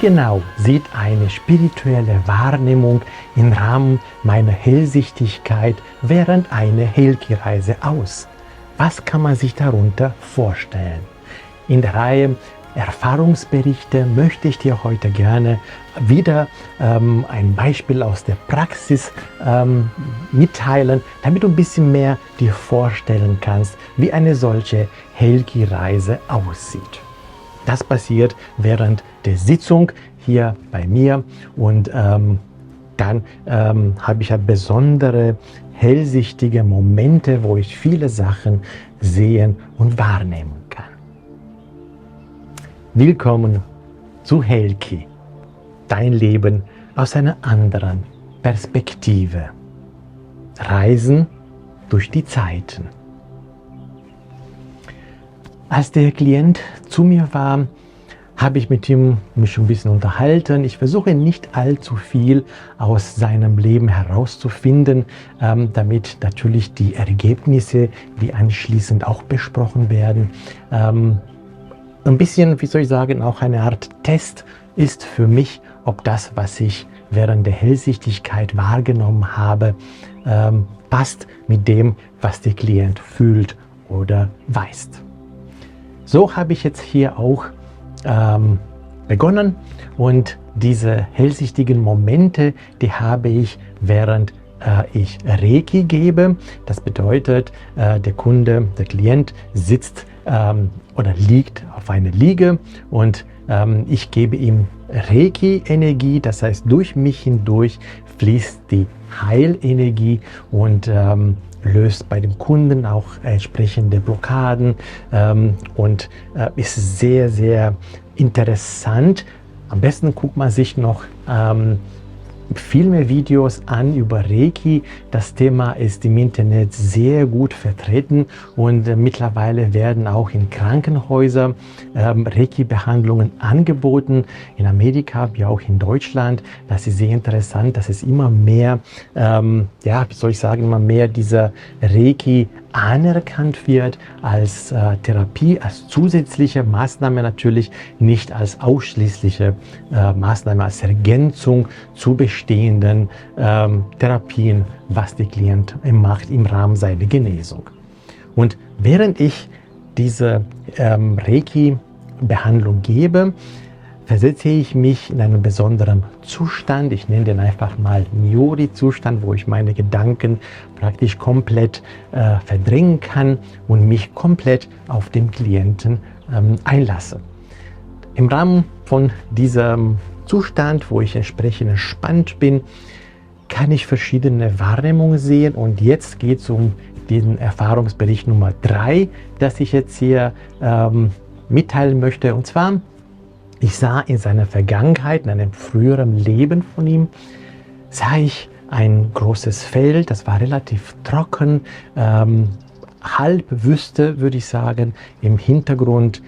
genau sieht eine spirituelle Wahrnehmung im Rahmen meiner Hellsichtigkeit während einer Heilki-Reise aus? Was kann man sich darunter vorstellen? In der Reihe Erfahrungsberichte möchte ich dir heute gerne wieder ein Beispiel aus der Praxis mitteilen, damit du ein bisschen mehr dir vorstellen kannst, wie eine solche Heilki-Reise aussieht. Das passiert während der Sitzung hier bei mir und dann habe ich ja besondere hellsichtige Momente, wo ich viele Sachen sehen und wahrnehmen kann. Willkommen zu Heilki, dein Leben aus einer anderen Perspektive. Reisen durch die Zeiten. Als der Klient zu mir war, habe ich mit ihm mich ein bisschen unterhalten. Ich versuche nicht allzu viel aus seinem Leben herauszufinden, damit natürlich die Ergebnisse, die anschließend auch besprochen werden, ein bisschen, wie soll ich sagen, auch eine Art Test ist für mich, ob das, was ich während der Hellsichtigkeit wahrgenommen habe, passt mit dem, was der Klient fühlt oder weiß. So habe ich jetzt hier auch begonnen und diese hellsichtigen Momente, die habe ich während ich Reiki gebe. Das bedeutet, der Kunde, der Klient sitzt oder liegt auf einer Liege und ich gebe ihm Reiki-Energie, das heißt, durch mich hindurch fließt die Heilenergie und löst bei dem Kunden auch entsprechende Blockaden und ist sehr, sehr interessant. Am besten guckt man sich noch viel mehr Videos an über Reiki. Das Thema ist im Internet sehr gut vertreten und mittlerweile werden auch in Krankenhäusern Reiki-Behandlungen angeboten, in Amerika wie auch in Deutschland. Das ist sehr interessant, dass es immer mehr, ja, wie soll ich sagen, immer mehr dieser Reiki anerkannt wird als Therapie, als zusätzliche Maßnahme natürlich, nicht als ausschließliche Maßnahme, als Ergänzung zu bestehenden Therapien, was der Klient macht im Rahmen seiner Genesung. Und während ich diese Reiki-Behandlung gebe, versetze ich mich in einen besonderen Zustand. Ich nenne den einfach mal Nyori-Zustand, wo ich meine Gedanken praktisch komplett verdrängen kann und mich komplett auf den Klienten einlasse. Im Rahmen von diesem Zustand, wo ich entsprechend entspannt bin, kann ich verschiedene Wahrnehmungen sehen und jetzt geht es um diesen Erfahrungsbericht Nummer 3, das ich jetzt hier mitteilen möchte. Und zwar, ich sah in seiner Vergangenheit, in einem früheren Leben von ihm, sah ich ein großes Feld, das war relativ trocken, halb Wüste, würde ich sagen, im Hintergrund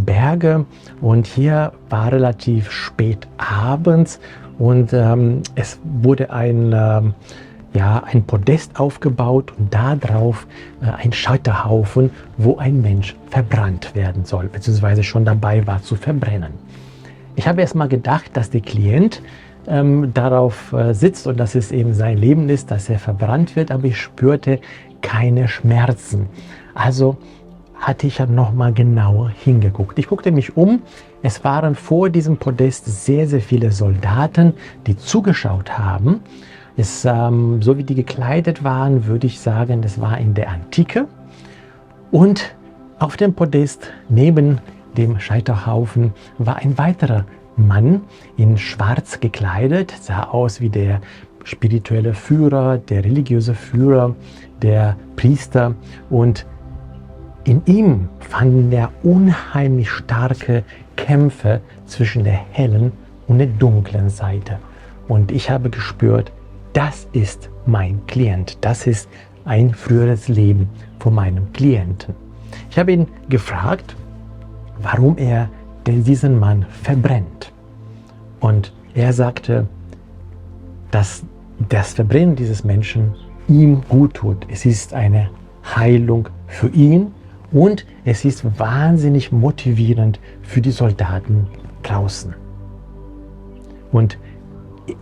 Berge und hier war relativ spät abends und es wurde ein Podest aufgebaut und darauf ein Scheiterhaufen, wo ein Mensch verbrannt werden soll, beziehungsweise schon dabei war zu verbrennen. Ich habe erst mal gedacht, dass der Klient darauf sitzt und dass es eben sein Leben ist, dass er verbrannt wird, aber ich spürte keine Schmerzen. Also hatte ich ja noch mal genauer hingeguckt. Ich guckte mich um. Es waren vor diesem Podest sehr, sehr viele Soldaten, die zugeschaut haben. So wie die gekleidet waren, würde ich sagen, das war in der Antike. Und auf dem Podest neben dem Scheiterhaufen war ein weiterer Mann in schwarz gekleidet, sah aus wie der spirituelle Führer, der religiöse Führer, der Priester und in ihm fanden wir unheimlich starke Kämpfe zwischen der hellen und der dunklen Seite. Und ich habe gespürt, das ist mein Klient, das ist ein früheres Leben von meinem Klienten. Ich habe ihn gefragt, warum er diesen Mann verbrennt. Und er sagte, dass das Verbrennen dieses Menschen ihm gut tut. Es ist eine Heilung für ihn und es ist wahnsinnig motivierend für die Soldaten draußen. Und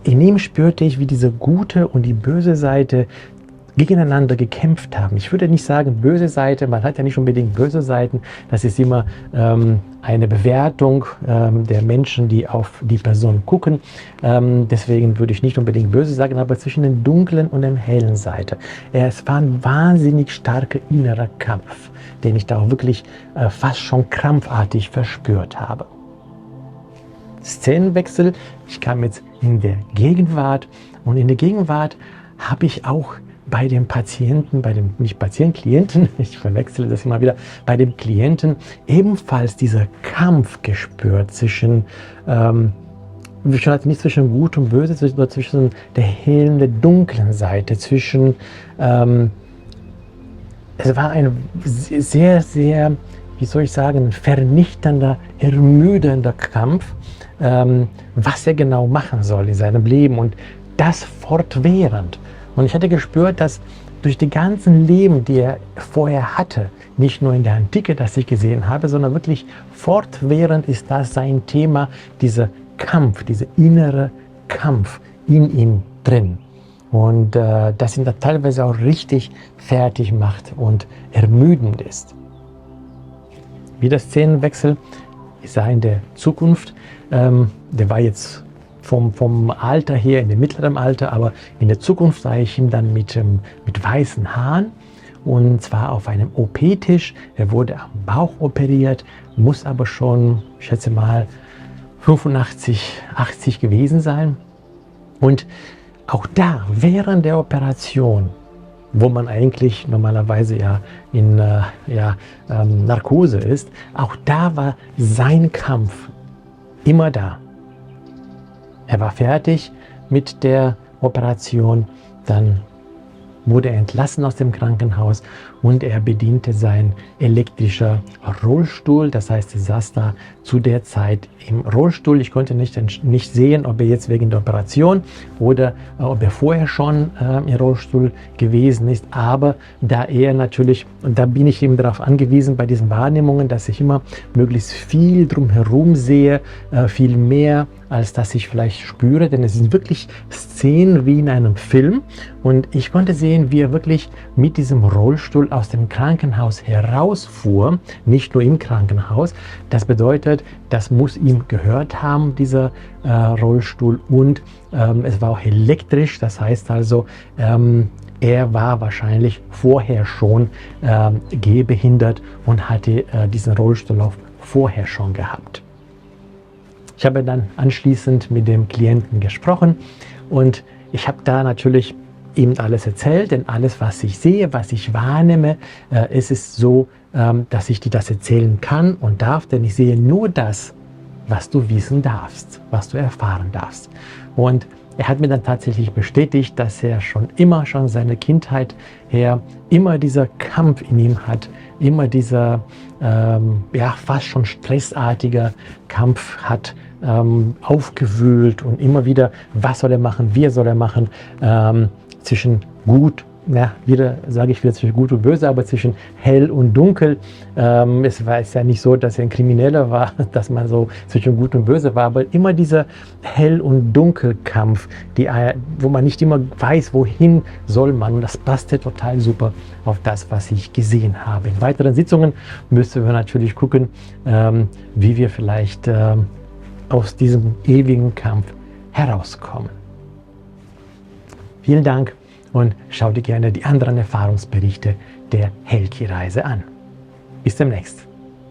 in ihm spürte ich, wie diese gute und die böse Seite gegeneinander gekämpft haben. Ich würde nicht sagen böse Seite, man hat ja nicht unbedingt böse Seiten, das ist immer eine Bewertung der Menschen, die auf die Person gucken. Deswegen würde ich nicht unbedingt böse sagen, aber zwischen der dunklen und der hellen Seite. Es war ein wahnsinnig starker innerer Kampf, den ich da auch wirklich fast schon krampfartig verspürt habe. Szenenwechsel, ich kam jetzt in der Gegenwart und in der Gegenwart habe ich auch bei dem Patienten, Klienten, ich verwechsle das immer wieder, bei dem Klienten ebenfalls dieser Kampf gespürt zwischen, nicht zwischen Gut und Böse, sondern zwischen der hellen und der dunklen Seite, zwischen, es war ein sehr, sehr, wie soll ich sagen, vernichtender, ermüdender Kampf, was er genau machen soll in seinem Leben und das fortwährend. Und ich hatte gespürt, dass durch die ganzen Leben, die er vorher hatte, nicht nur in der Antike, das ich gesehen habe, sondern wirklich fortwährend ist das sein Thema, dieser Kampf, dieser innere Kampf in ihm drin. Und das ihn da teilweise auch richtig fertig macht und ermüdend ist. Wieder Szenenwechsel, ich sah in der Zukunft, der war jetzt vom Alter her, in dem mittleren Alter, aber in der Zukunft sah ich ihn dann mit weißen Haaren und zwar auf einem OP-Tisch. Er wurde am Bauch operiert, muss aber schon, ich schätze mal, 85, 80 gewesen sein. Und auch da, während der Operation, wo man eigentlich normalerweise ja in Narkose ist, auch da war sein Kampf immer da. Er war fertig mit der Operation, dann wurde er entlassen aus dem Krankenhaus und er bediente sein elektrischer Rollstuhl. Das heißt, er saß da zu der Zeit im Rollstuhl. Ich konnte nicht sehen, ob er jetzt wegen der Operation oder ob er vorher schon im Rollstuhl gewesen ist. Aber da er natürlich, und da bin ich eben darauf angewiesen bei diesen Wahrnehmungen, dass ich immer möglichst viel drumherum sehe, viel mehr, als dass ich vielleicht spüre, denn es sind wirklich Szenen wie in einem Film und ich konnte sehen, wie er wirklich mit diesem Rollstuhl aus dem Krankenhaus herausfuhr, nicht nur im Krankenhaus. Das bedeutet, das muss ihm gehört haben, dieser Rollstuhl und es war auch elektrisch, das heißt also, er war wahrscheinlich vorher schon gehbehindert und hatte diesen Rollstuhl auch vorher schon gehabt. Ich habe dann anschließend mit dem Klienten gesprochen und ich habe da natürlich ihm alles erzählt, denn alles, was ich sehe, was ich wahrnehme, ist es so, dass ich dir das erzählen kann und darf, denn ich sehe nur das, was du wissen darfst, was du erfahren darfst. Und er hat mir dann tatsächlich bestätigt, dass er schon seine Kindheit her, immer dieser Kampf in ihm hat, immer dieser fast schon stressartiger Kampf hat, aufgewühlt und immer wieder, was soll er machen, wie soll er machen, zwischen gut, zwischen gut und böse, aber zwischen hell und dunkel. Es war ja nicht so, dass er ein Krimineller war, dass man so zwischen gut und böse war, aber immer dieser hell- und dunkelkampf, wo man nicht immer weiß, wohin soll man. Und das passte total super auf das, was ich gesehen habe. In weiteren Sitzungen müssen wir natürlich gucken, wie wir vielleicht aus diesem ewigen Kampf herauskommen. Vielen Dank und schau dir gerne die anderen Erfahrungsberichte der Helki-Reise an. Bis demnächst.